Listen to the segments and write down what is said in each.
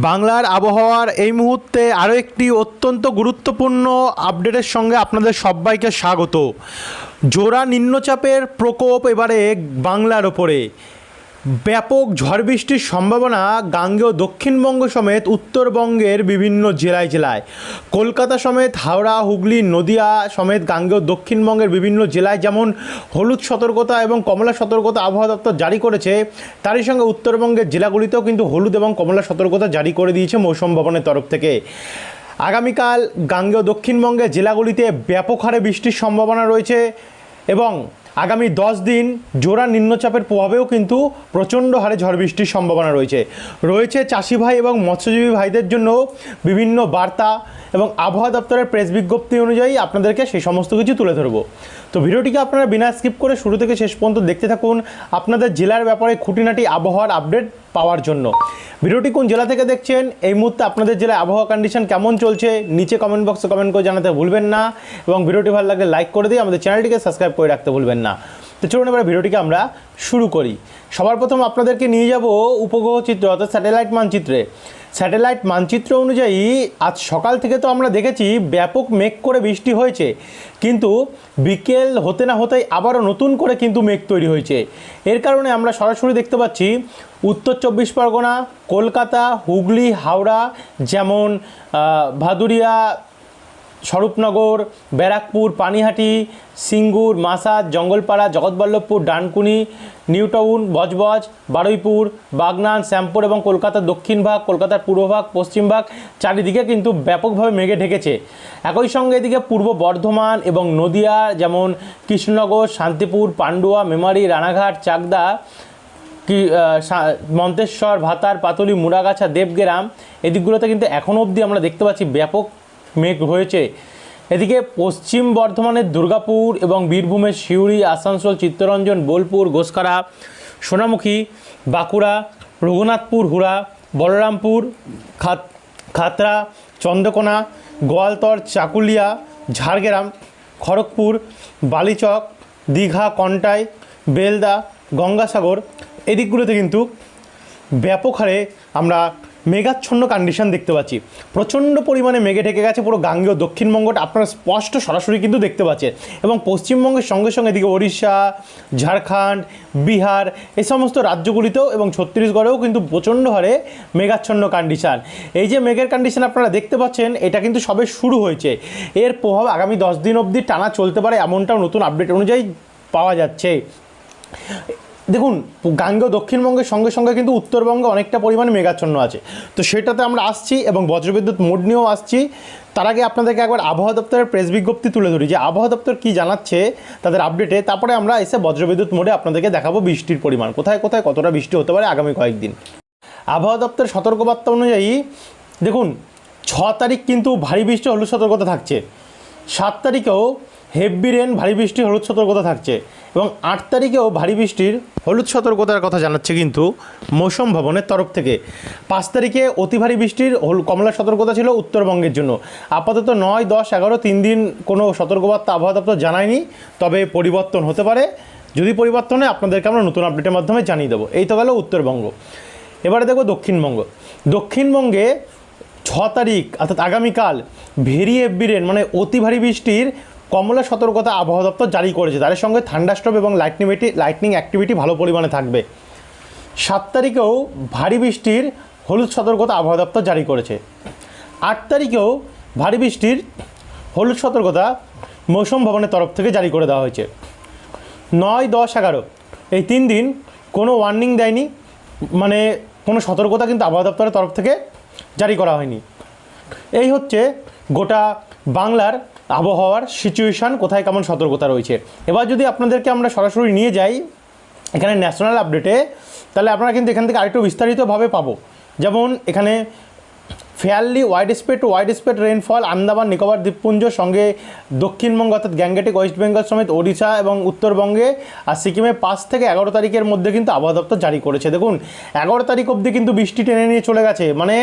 বাংলার আবহাওয়ার এই মুহূর্তে আরও একটি অত্যন্ত গুরুত্বপূর্ণ আপডেটের সঙ্গে আপনাদের সবাইকে স্বাগত। জোড়া নিম্নচাপের প্রকোপ এবারে বাংলার ওপরে। ব্যাপক ঝড় বৃষ্টির সম্ভাবনা গাঙ্গেয় দক্ষিণবঙ্গ সমেত উত্তরবঙ্গের বিভিন্ন জেলায় কলকাতা সমেত হাওড়া, হুগলি, নদিয়া সমেত গাঙ্গেয় দক্ষিণবঙ্গের বিভিন্ন জেলায় যেমন হলুদ সতর্কতা এবং কমলা সতর্কতা আবহাওয়া দপ্তর জারি করেছে, তারই সঙ্গে উত্তরবঙ্গের জেলাগুলিতেও কিন্তু হলুদ এবং কমলা সতর্কতা জারি করে দিয়েছে মৌসুম ভবনের তরফ থেকে। আগামীকাল গাঙ্গেয় দক্ষিণবঙ্গের জেলাগুলিতে ব্যাপক হারে বৃষ্টির সম্ভাবনা রয়েছে এবং আগামী 10 দিন জোড়া নিম্নচাপের প্রভাবেও কিন্তু প্রচণ্ড হারে ঝড় বৃষ্টির সম্ভাবনা রয়েছে চাষি ভাই এবং মৎস্যজীবী ভাইদের জন্য বিভিন্ন বার্তা এবং আবহাওয়া দপ্তরের প্রেস বিজ্ঞপ্তি অনুযায়ী আপনাদেরকে সেই সমস্ত কিছু তুলে ধরবো। তো ভিডিওটিকে আপনারা বিনা স্কিপ করে শুরু থেকে শেষ পর্যন্ত দেখতে থাকুন আপনাদের জেলার ব্যাপারে খুঁটিনাটি আবহাওয়ার আপডেট পাওয়ার জন্য। ভিডিওটি কোন জেলা থেকে দেখছেন, এই মুহূর্তে আপনাদের জেলায় আবহাওয়া কন্ডিশন কেমন চলছে, নিচে কমেন্ট বক্সে কমেন্ট করে জানাতে ভুলবেন না এবং ভিডিওটি ভালো লাগলে লাইক করে দিয়ে আমাদের চ্যানেলটিকে সাবস্ক্রাইব করে রাখতে ভুলবেন না। তো চলুন এবার ভিডিওটিকে আমরা শুরু করি। সবার প্রথম আপনাদেরকে নিয়ে যাব উপগ্রহ চিত্র অর্থাৎ স্যাটেলাইট মানচিত্রে। স্যাটেলাইট মানচিত্র অনুযায়ী আজ সকাল থেকে তো আমরা দেখেছি ব্যাপক মেঘ করে বৃষ্টি হয়েছে, কিন্তু বিকেল হতে না হতেই আবারও নতুন করে কিন্তু মেঘ তৈরি হয়েছে। এর কারণে আমরা সরাসরি দেখতে পাচ্ছি উত্তর 24 পরগনা, কলকাতা, হুগলি, হাওড়া, যেমন ভাদুরিয়া, স্বরূপনগর, ব্যারাকপুর, পানিহাটি, সিঙ্গুর, মাসাদ, জঙ্গলপাড়া, জগৎবল্লভপুর, ডানকুনি, নিউটাউন, বজবজ, বারুইপুর, বাগনান, শ্যামপুর এবং কলকাতার দক্ষিণ ভাগ, কলকাতার পূর্ব ভাগ, পশ্চিম ভাগ চারিদিকে কিন্তু ব্যাপকভাবে মেঘে ঢেকেছে। একই সঙ্গে এদিকে পূর্ব বর্ধমান এবং নদিয়া, যেমন কৃষ্ণনগর, শান্তিপুর, পান্ডুয়া, মেমারি, রানাঘাট, চাকদা, মন্তেশ্বর, ভাতার, পাতুলি, মুড়াগাছা, দেবগ্রাম, এদিকগুলোতে কিন্তু এখনও অবধি আমরা দেখতে পাচ্ছি ব্যাপক মেঘ হয়েছে। এদিকে পশ্চিম বর্ধমানের দুর্গাপুর এবং বীরভূমের সিউড়ি, আসানসোল, চিত্তরঞ্জন, বোলপুর, ঘোষকারা, সোনামুখী, বাঁকুড়া, রঘুনাথপুর, হুড়া, বলরামপুর, খাতড়া, চন্দ্রকোনা, গোয়ালতর, চাকুলিয়া, ঝাড়গ্রাম, খড়গপুর, বালিচক, দীঘা, কন্টাই, বেলদা, গঙ্গাসাগর, এদিকগুলোতে কিন্তু ব্যাপক হারে আমরা মেঘাচ্ছন্ন কন্ডিশন দেখতে পাচ্ছি। প্রচণ্ড পরিমাণে মেঘে ঢেকে গেছে পুরো গাঙ্গেয় দক্ষিণবঙ্গটা, আপনারা স্পষ্ট সরাসরি কিন্তু দেখতে পাচ্ছেন। এবং পশ্চিমবঙ্গের সঙ্গে সঙ্গে এদিকে ওড়িশা, ঝাড়খণ্ড, বিহার, এই সমস্ত রাজ্যগুলিতেও এবং ছত্তিশগড়েও কিন্তু প্রচণ্ড হারে মেঘাচ্ছন্ন কন্ডিশান। এই যে মেঘের কন্ডিশন আপনারা দেখতে পাচ্ছেন, এটা কিন্তু সবে শুরু হয়েছে। এর প্রভাব আগামী 10 দিন অবধি টানা চলতে পারে, এমনটাও নতুন আপডেট অনুযায়ী পাওয়া যাচ্ছে। দেখুন, গাঙ্গেয় দক্ষিণবঙ্গের সঙ্গে সঙ্গে কিন্তু উত্তরবঙ্গে অনেকটা পরিমাণে মেঘাচ্ছন্ন আছে, তো সেটাতে আমরা আসছি এবং বজ্রবিদ্যুৎ মোড নিয়েও আসছি। তার আগে আপনাদেরকে একবার আবহাওয়া দপ্তরের প্রেস বিজ্ঞপ্তি তুলে ধরি যে আবহাওয়া দপ্তর কী জানাচ্ছে তাদের আপডেটে, তারপরে আমরা এসে বজ্রবিদ্যুৎ মোডে আপনাদেরকে দেখাবো বৃষ্টির পরিমাণ কোথায় কোথায় কতটা বৃষ্টি হতে পারে আগামী কয়েকদিন। আবহাওয়া দপ্তরের সতর্কবার্তা অনুযায়ী দেখুন 6 তারিখ কিন্তু ভারী বৃষ্টি হলুদ সতর্কতা থাকছে, 7 তারিখেও হেভি রেন ভারী বৃষ্টি হলুদ সতর্কতা থাকছে এবং 8 তারিখেও ভারী বৃষ্টির হলুদ সতর্কতার কথা জানাচ্ছে কিন্তু মৌসুম ভবনের তরফ থেকে। 5 তারিখে অতি ভারী বৃষ্টির কমলা সতর্কতা ছিল উত্তরবঙ্গের জন্য। আপাতত 9, 10, 11 3 দিন কোনো সতর্কবার্তা আবহাওয়া দপ্তর জানায়নি, তবে পরিবর্তন হতে পারে। যদি পরিবর্তন হয় আপনাদেরকে আমরা নতুন আপডেটের মাধ্যমে জানিয়ে দেবো। এই তো গেল উত্তরবঙ্গ। এবারে দেখব দক্ষিণবঙ্গে 6 তারিখ অর্থাৎ আগামীকাল ভেরি হেভি রেন মানে অতি ভারী বৃষ্টির কমলা সতর্কতা আবহাওয়া দপ্তর জারি করেছে। তার সঙ্গে থান্ডারস্টর্ম এবং লাইটনিং অ্যাক্টিভিটি ভালো পরিমাণে থাকবে। 7 তারিখেও ভারী বৃষ্টির হলুদ সতর্কতা আবহাওয়া দপ্তর জারি করেছে। 8 তারিখেও ভারী বৃষ্টির হলুদ সতর্কতা মৌসুম ভবনের তরফ থেকে জারি করে দেওয়া হয়েছে। 9, 10, 11 এই 3 দিন কোনো ওয়ার্নিং দেয়নি, মানে কোনো সতর্কতা কিন্তু আবহাওয়া দপ্তরের তরফ থেকে জারি করা হয়নি। এই হচ্ছে গোটা বাংলার আবহাওয়ার সিচুয়েশান, কোথায় কেমন সতর্কতা রয়েছে। এবার যদি আপনাদেরকে আমরা সরাসরি নিয়ে যাই এখানে ন্যাশনাল আপডেটে, তাহলে আপনারা কিন্তু এখান থেকে আরেকটু বিস্তারিতভাবে পাবো। যেমন এখানে fairly wide spread rainfall Andaman Nicobar দ্বীপপুঞ্জ সঙ্গে দক্ষিণবঙ্গ অর্থাৎ গ্যাংগেটিক ওয়েস্ট বেঙ্গল সমেত ওড়িশা এবং উত্তরবঙ্গে আর সিকিমে 5 থেকে 11 তারিখের মধ্যে কিন্তু আবহাওয়া দপ্তর জারি করেছে। দেখুন 11 তারিখ অবধি কিন্তু বৃষ্টি টেনে নিয়ে চলে গেছে, মানে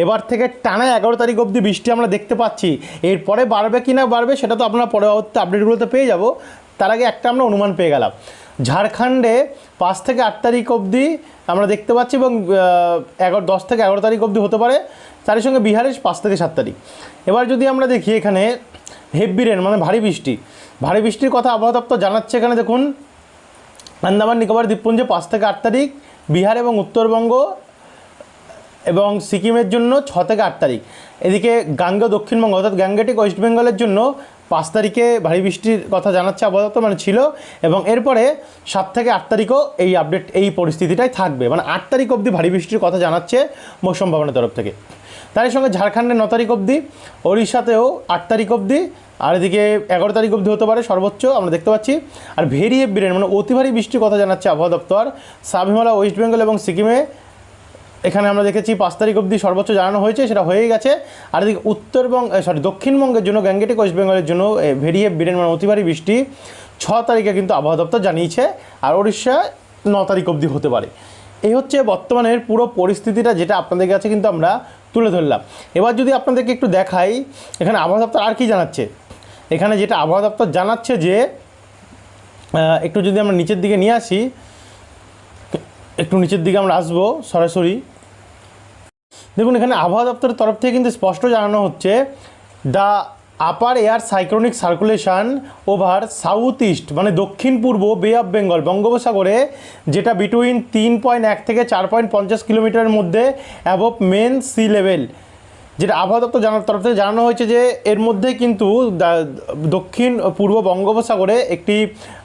এবার থেকে টানা 11 তারিখ অবধি বৃষ্টি আমরা দেখতে পাচ্ছি। এরপরে বাড়বে কি না বাড়বে সেটা তো আপনারা পরবর্তী আপডেটগুলোতে পেয়ে যাব। তার আগে একটা আমরা অনুমান পেয়ে গেলাম, ঝাড়খণ্ডে 5 থেকে 8 তারিখ অবধি আমরা দেখতে পাচ্ছি, এবং 10 থেকে 11 তারিখ অবধি হতে পারে, তারই সঙ্গে বিহারে 5 থেকে 7 তারিখ। এবার যদি আমরা দেখি এখানে হেভি রেন মানে ভারী বৃষ্টির কথা আবহাওয়া দপ্তর জানাচ্ছে। এখানে দেখুন আন্দামান নিকোবর দ্বীপপুঞ্জে 5 থেকে 8 তারিখ, বিহার এবং উত্তরবঙ্গ এবং সিকিমের জন্য 6 থেকে 8 তারিখ। এদিকে গাঙ্গেয় দক্ষিণবঙ্গ অর্থাৎ গ্যাংগেটিক ওয়েস্ট বেঙ্গলের জন্য 5 তারিখে ভারী বৃষ্টির কথা জানাচ্ছে আবহাওয়া দপ্তর, মানে ছিল, এবং এরপরে 7 থেকে 8 তারিখও এই আপডেট এই পরিস্থিতিটাই থাকবে, মানে 8 তারিখ অবধি ভারী বৃষ্টির কথা জানাচ্ছে মৌসুম ভবনের তরফ থেকে। তারই সঙ্গে ঝাড়খণ্ডে 9 তারিখ অবধি, ওড়িশাতেও 8 তারিখ অবধি, আর এদিকে 11 তারিখ অবধি হতে পারে সর্বোচ্চ আমরা দেখতে পাচ্ছি। আর ভেরি হেভি রেন মানে অতি ভারী বৃষ্টির কথা জানাচ্ছে আবহাওয়া দপ্তর সাব হিমালয়, ওয়েস্ট বেঙ্গল এবং সিকিমে। এখানে আমরা দেখেছি 5 তারিখ অবধি সর্বোচ্চ জানানো হয়েছে, সেটা হয়েই গেছে। আর এদিকে দক্ষিণবঙ্গের জন্য গ্যাংগেটিক ওয়েস্ট বেঙ্গলের জন্য ভেরি হেভি রেন মানে অতি ভারী বৃষ্টি 6 তারিখে কিন্তু আবহাওয়া দপ্তর জানিয়েছে, আর ওড়িশা 9 তারিখ অবধি হতে পারে। এই হচ্ছে বর্তমানের পুরো পরিস্থিতিটা, যেটা আপনাদের কাছে কিন্তু আমরা তুলে ধরলাম। এবার যদি আপনাদেরকে একটু দেখাই এখানে আবহাওয়া দপ্তর আর কি জানাচ্ছে। এখানে যেটা আবহাওয়া দপ্তর জানাচ্ছে যে একটু যদি আমরা নিচের দিকে নিয়ে আসি, একটু নিচের দিকে আমরা আসবো সরাসরি, দেখুন এখানে আবহাওয়া দপ্তরের তরফ থেকে কিন্তু স্পষ্ট জানানো হচ্ছে the upper air cyclonic circulation over south east মানে দক্ষিণ পূর্ব বে অফ বেঙ্গল বঙ্গোপসাগরে, যেটা বিটুইন 3.1 থেকে 4.50 কিলোমিটারের মধ্যে অ্যাবভ মেন সি লেভেল, যেটা আবহাওয়া দপ্তর তরফ থেকে জানানো হয়েছে যে এর মধ্যে কিন্তু দক্ষিণ পূর্ব বঙ্গোপসাগরে একটি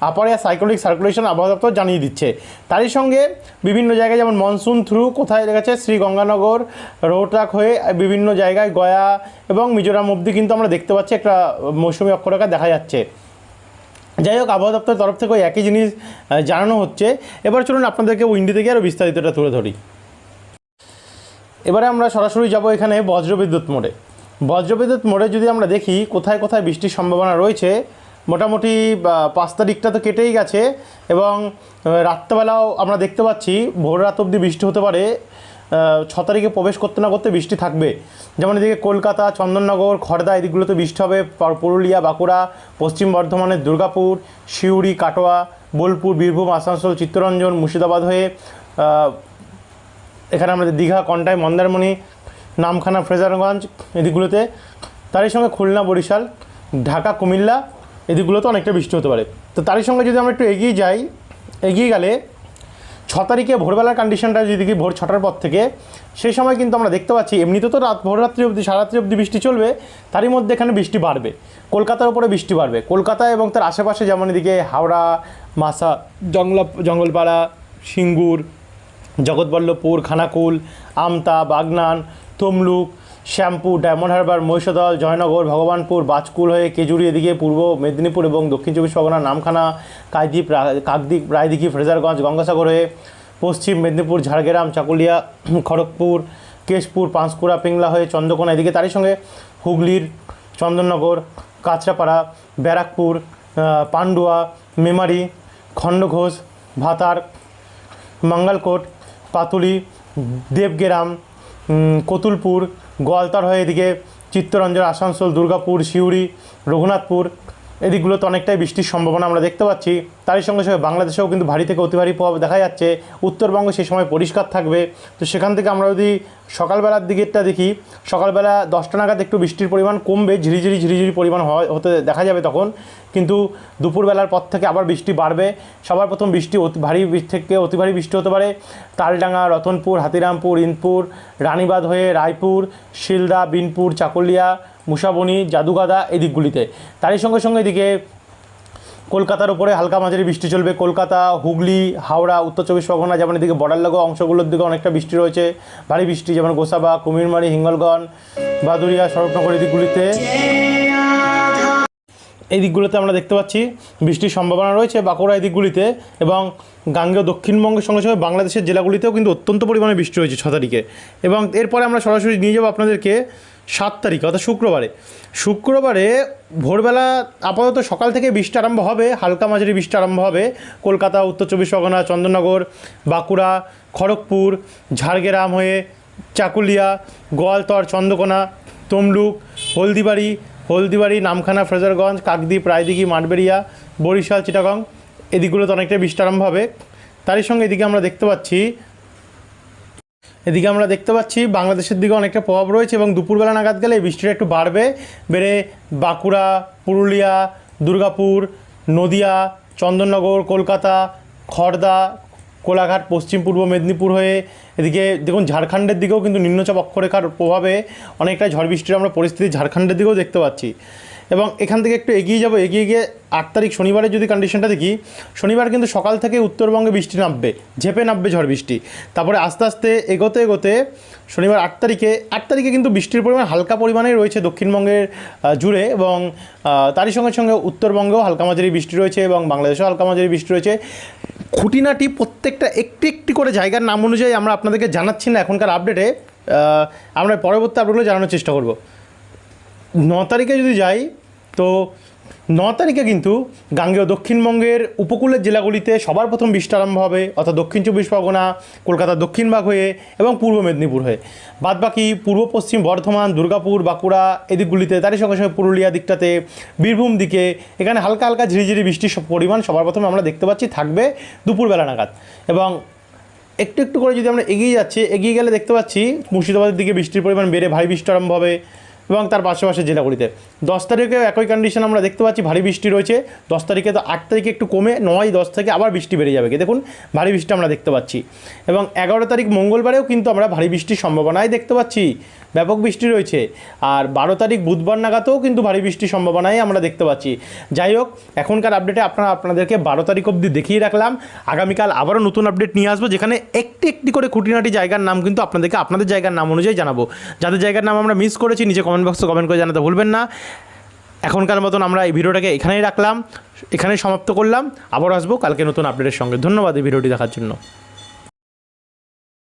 আপার এয়ার সাইক্লোনিক সার্কুলেশন আবহাওয়া দপ্তর জানিয়ে দিচ্ছে। তারই সঙ্গে বিভিন্ন জায়গায় যেমন মনসুন থ্রু কোথায় লেগেছে শ্রীগঙ্গানগর রোহটাক হয়ে বিভিন্ন জায়গায় গয়া এবং মিজোরাম অবধি কিন্তু আমরা দেখতে পাচ্ছি একটা মৌসুমি অক্ষরেখা দেখা যাচ্ছে। যাই হোক, আবহাওয়া দপ্তরের তরফ থেকে একই জিনিস জানানো হচ্ছে। এবার চলুন আপনাদেরকে উইন্ডি থেকে আরও বিস্তারিতটা তুলে ধরি। এবারে আমরা সরাসরি যাব এখানে বজ্রবিদ্যুৎ মোড়ে যদি আমরা দেখি কোথায় কোথায় বৃষ্টির সম্ভাবনা রয়েছে। মোটামুটি 5 তারিখটা তো কেটেই গেছে, এবং রাত্রেবেলাও আমরা দেখতে পাচ্ছি ভোর রাত অবধি বৃষ্টি হতে পারে। 6 তারিখে প্রবেশ করতে না করতে বৃষ্টি থাকবে, যেমন এদিকে কলকাতা, চন্দননগর, খড়দা এদিকগুলোতে বৃষ্টি হবে। পুরুলিয়া, বাঁকুড়া, পশ্চিম বর্ধমানের দুর্গাপুর, সিউড়ি, কাটোয়া, বোলপুর, বীরভূম, আসানসোল, চিত্তরঞ্জন, মুর্শিদাবাদ হয়ে এখানে আমাদের দীঘা, কন্টাই, মন্দারমণি, নামখানা, ফ্রেজারগঞ্জ এদিকগুলোতে, তারই সঙ্গে খুলনা, বরিশাল, ঢাকা, কুমিল্লা এদিকগুলোতে অনেকটা বৃষ্টি হতে পারে। তো তারই সঙ্গে যদি আমরা একটু এগিয়ে গেলে 6 তারিখে ভোরবেলার কন্ডিশনটা যদি দেখি ভোর 6টার পর থেকে, সেই সময় কিন্তু আমরা দেখতে পাচ্ছি এমনিতে তো ভোররাত্রি অবধি সারারাত্রি অবধি বৃষ্টি চলবে, তারই মধ্যে এখানে বৃষ্টি বাড়বে, কলকাতার উপরে বৃষ্টি বাড়বে। কলকাতা এবং তার আশেপাশে যেমন এদিকে হাওড়া, মাসা, জঙ্গলপাড়া, সিঙ্গুর, জগৎবল্লভপুর, খানাকুল, আমতা, বাগনান, তমলুক, শ্যামপুর, ডায়মন্ড হারবার, মহিষাদল, জয়নগর, ভগবানপুর, বাজকুল হয়ে কেজুরি এদিকে পূর্ব মেদিনীপুর এবং দক্ষিণ চব্বিশ পরগনা, নামখানা, কাকদ্বীপ, রায়দিঘি, ফ্রেজারগঞ্জ, গঙ্গাসাগর হয়ে পশ্চিম মেদিনীপুর, ঝাড়গ্রাম, চাকুলিয়া, খড়গপুর, কেশপুর, পাঁশকুড়া, পিংলা হয়ে চন্দ্রকোনা এদিকে, তারই সঙ্গে হুগলির চন্দননগর, কাঁচরাপাড়া, ব্যারাকপুর, পান্ডুয়া, মেমারি, খণ্ডঘোষ, ভাতার, মঙ্গলকোট, পাতুলি, দেবগ্রাম, কতুলপুর, গোয়ালতার হয়ে এদিকে চিত্তরঞ্জন, আসানসোল, দুর্গাপুর, সিউড়ি, রঘুনাথপুর এদিকগুলোতে অনেকটাই বৃষ্টির সম্ভাবনা আমরা দেখতে পাচ্ছি। তারই সঙ্গে সঙ্গে বাংলাদেশেও কিন্তু ভারী থেকে অতি ভারী প্রভাব দেখা যাচ্ছে। উত্তরবঙ্গ সেই সময় পরিষ্কার থাকবে। তো সেখান থেকে আমরা যদি সকালবেলার দিকেরটা দেখি, সকালবেলা 10টা নাগাদ একটু বৃষ্টির পরিমাণ কমবে, ঝিরিঝিরি পরিমাণ হতে দেখা যাবে তখন, কিন্তু দুপুরবেলার পর থেকে আবার বৃষ্টি বাড়বে। সবার প্রথম বৃষ্টি ভারী থেকে অতি ভারী বৃষ্টি হতে পারে তালডাঙ্গা, রতনপুর, হাতিরামপুর, ইন্দপুর, রানীবাঁধ হয়ে রায়পুর, শিলদা, বিনপুর, চাকুলিয়া, মুসাবনি, জাদুগাদা এদিকগুলিতে। তারই সঙ্গে সঙ্গে এদিকে কলকাতার উপরে হালকা মাঝারি বৃষ্টি চলবে। কলকাতা, হুগলি, হাওড়া, উত্তর চব্বিশ পরগনা যেমন এদিকে বর্ডার লাগোয়া অংশগুলোর দিকে অনেকটা বৃষ্টি রয়েছে, ভারী বৃষ্টি, যেমন গোসাবা, কুমিরমারি, হিঙ্গলগঞ্জ, বাদুরিয়া, শরৎনগর এদিকগুলিতে এই দিকগুলোতে আমরা দেখতে পাচ্ছি বৃষ্টির সম্ভাবনা রয়েছে। বাঁকুড়া এদিকগুলিতে এবং গাঙ্গেয় দক্ষিণবঙ্গের সঙ্গে সঙ্গে বাংলাদেশের জেলাগুলিতেও কিন্তু অত্যন্ত পরিমাণে বৃষ্টি রয়েছে 6 তারিখে। এবং এরপরে আমরা সরাসরি নিয়ে যাবো আপনাদেরকে 7 তারিখে অর্থাৎ শুক্রবারে ভোরবেলা আপাতত সকাল থেকে বৃষ্টি আরম্ভ হবে, হালকা মাঝারি বৃষ্টি আরম্ভ হবে। কলকাতা, উত্তর চব্বিশ পরগনা, চন্দননগর, বাঁকুড়া, খড়গপুর, ঝাড়গ্রাম হয়ে চাকুলিয়া, গোয়ালতর, চন্দ্রকোনা, তমলুক, হলদিবাড়ি, হলদিবাড়ি, নামখানা, ফ্রেজারগঞ্জ, কাকদ্বীপ, রায়দিঘি, মাঠবেড়িয়া, বরিশাল, চিটাগং এদিকগুলোতে অনেকটা বৃষ্টি আরম্ভ হবে। তারই সঙ্গে এদিকে আমরা দেখতে পাচ্ছি বাংলাদেশের দিকে অনেকটা প্রভাব রয়েছে এবং দুপুরবেলা নাগাদ গেলে এই বৃষ্টিটা একটু বাড়বে, বেড়ে বাঁকুড়া, পুরুলিয়া, দুর্গাপুর, নদিয়া, চন্দননগর, কলকাতা, খড়দা, কোলাঘাট, পশ্চিম পূর্ব মেদিনীপুর হয়ে এদিকে দেখুন ঝাড়খণ্ডের দিকেও কিন্তু নিম্নচাপ অক্ষরেখার প্রভাবে অনেকটা ঝড় বৃষ্টির আমরা পরিস্থিতি ঝাড়খণ্ডের দিকেও দেখতে পাচ্ছি। এবং এখান থেকে একটু এগিয়ে গিয়ে 8 তারিখ শনিবারের যদি কন্ডিশনটা দেখি, শনিবার কিন্তু সকাল থেকে উত্তরবঙ্গে বৃষ্টি নামবে, ঝেপে নামবে ঝড় বৃষ্টি। তারপরে আস্তে আস্তে এগোতে শনিবার 8 তারিখে কিন্তু বৃষ্টির পরিমাণ হালকা পরিমাণেই রয়েছে দক্ষিণবঙ্গের জুড়ে, এবং তারই সঙ্গে উত্তরবঙ্গেও হালকা মাঝারি বৃষ্টি রয়েছে এবং বাংলাদেশেও হালকা মাঝারি বৃষ্টি রয়েছে। খুঁটিনাটি প্রত্যেকটা একটি করে জায়গার নাম অনুযায়ী আমরা আপনাদেরকে জানাচ্ছি না এখনকার আপডেটে, আমরা পরবর্তী আপডেটগুলো জানানোর চেষ্টা করব। 9 তারিখে যদি যাই তো 9 তারিখে কিন্তু গাঙ্গেয় দক্ষিণবঙ্গের উপকূলের জেলাগুলিতে সবার প্রথম বৃষ্টি আরম্ভ হবে, অর্থাৎ দক্ষিণ 24 পরগনা, কলকাতার দক্ষিণ ভাগ হয়ে এবং পূর্ব মেদিনীপুর হয়ে। বাদবাকি পূর্ব পশ্চিম বর্ধমান, দুর্গাপুর, বাঁকুড়া এদিকগুলিতে, তারই সঙ্গে পুরুলিয়া দিকটাতে, বীরভূম দিকে এখানে হালকা হালকা ঝিরিঝিরি বৃষ্টির পরিমাণ সবার প্রথমে আমরা দেখতে পাচ্ছি থাকবে দুপুরবেলা নাগাদ। এবং একটু করে যদি আমরা এগিয়ে গেলে দেখতে পাচ্ছি মুর্শিদাবাদের দিকে বৃষ্টির পরিমাণ বেড়ে ভারী বৃষ্টি আরম্ভ হবে এবং তার পাশাপাশি জেলাগুলিতে 10 তারিখে একই কন্ডিশন আমরা দেখতে পাচ্ছি, ভারী বৃষ্টি রয়েছে 10 তারিখে। তো 8 তারিখে একটু কমে 9-10 থেকে আবার বৃষ্টি বেড়ে যাবে, দেখুন ভারী বৃষ্টি আমরা দেখতে পাচ্ছি। এবং 11 তারিখ মঙ্গলবারেও কিন্তু আমরা ভারী বৃষ্টির সম্ভাবনাই দেখতে পাচ্ছি, ব্যাপক বৃষ্টি রয়েছে। আর 12 তারিখ বুধবার নাগাদও কিন্তু ভারী বৃষ্টির সম্ভাবনাই আমরা দেখতে পাচ্ছি। যাই হোক, এখনকার আপডেটে আপনাদেরকে 12 তারিখ অবধি দেখিয়ে রাখলাম। আগামীকাল আবারও নতুন আপডেট নিয়ে আসবো, যেখানে একটি করে খুঁটিনাটি জায়গার নাম কিন্তু আপনাদেরকে আপনাদের জায়গার নাম অনুযায়ী জানাবো। যাদের জায়গার নাম আমরা মিস করেছি নিচে কমেন্ট বক্সে কমেন্ট করে জানাতে ভুলবেন না। এখনকার মতন আমরা এই ভিডিওটাকে এখানেই রাখলাম, এখানেই সমাপ্ত করলাম। আবারও আসবো কালকে নতুন আপডেটের সঙ্গে। ধন্যবাদ এই ভিডিওটি দেখার জন্য।